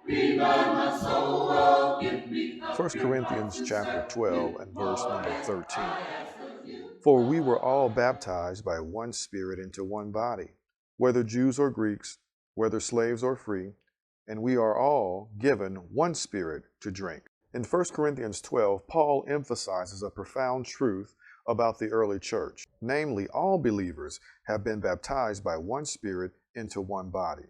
Be thou my soul, oh, give me a 1 pure Corinthians heart chapter desire. 12 and verse More number than 13. I ask of you, For we were Lord, all baptized by one Spirit into one body, whether Jews or Greeks, whether slaves or free, and we are all given one Spirit to drink. In 1 Corinthians 12, Paul emphasizes a profound truth about the early church. Namely, all believers have been baptized by one Spirit into one body.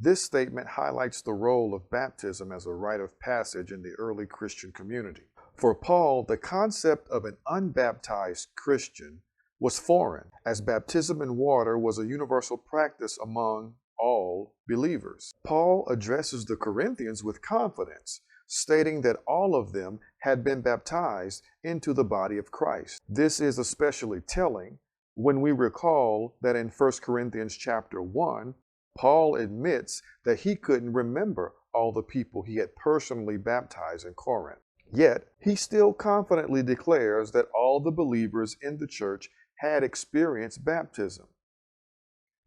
This statement highlights the role of baptism as a rite of passage in the early Christian community. For Paul, the concept of an unbaptized Christian was foreign, as baptism in water was a universal practice among all believers. Paul addresses the Corinthians with confidence, stating that all of them had been baptized into the body of Christ. This is especially telling when we recall that in 1 Corinthians chapter 1, Paul admits that he couldn't remember all the people he had personally baptized in Corinth. Yet, he still confidently declares that all the believers in the church had experienced baptism.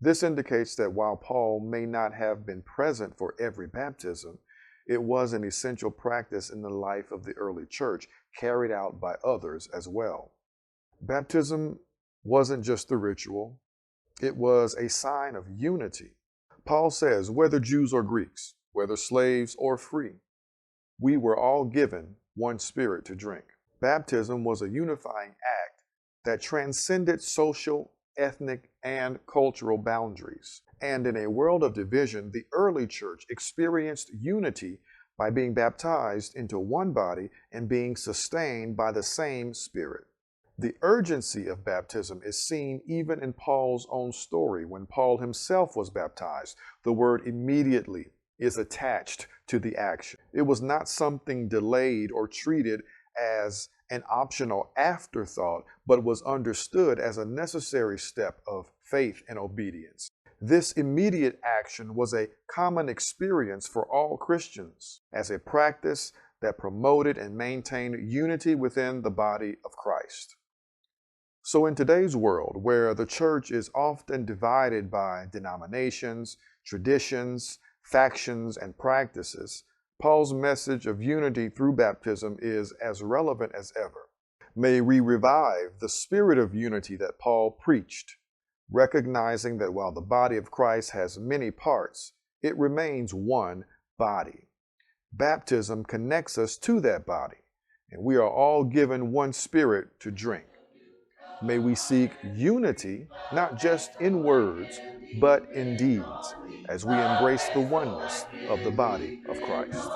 This indicates that while Paul may not have been present for every baptism, it was an essential practice in the life of the early church, carried out by others as well. Baptism wasn't just a ritual, it was a sign of unity. Paul says, whether Jews or Greeks, whether slaves or free, we were all given one Spirit to drink. Baptism was a unifying act that transcended social, ethnic, and cultural boundaries. And in a world of division, the early church experienced unity by being baptized into one body and being sustained by the same Spirit. The urgency of baptism is seen even in Paul's own story. When Paul himself was baptized, the word immediately is attached to the action. It was not something delayed or treated as an optional afterthought, but was understood as a necessary step of faith and obedience. This immediate action was a common experience for all Christians as a practice that promoted and maintained unity within the body of Christ. So in today's world, where the church is often divided by denominations, traditions, factions, and practices, Paul's message of unity through baptism is as relevant as ever. May we revive the spirit of unity that Paul preached, recognizing that while the body of Christ has many parts, it remains one body. Baptism connects us to that body, and we are all given one Spirit to drink. May we seek unity, not just in words, but in deeds, as we embrace the oneness of the body of Christ.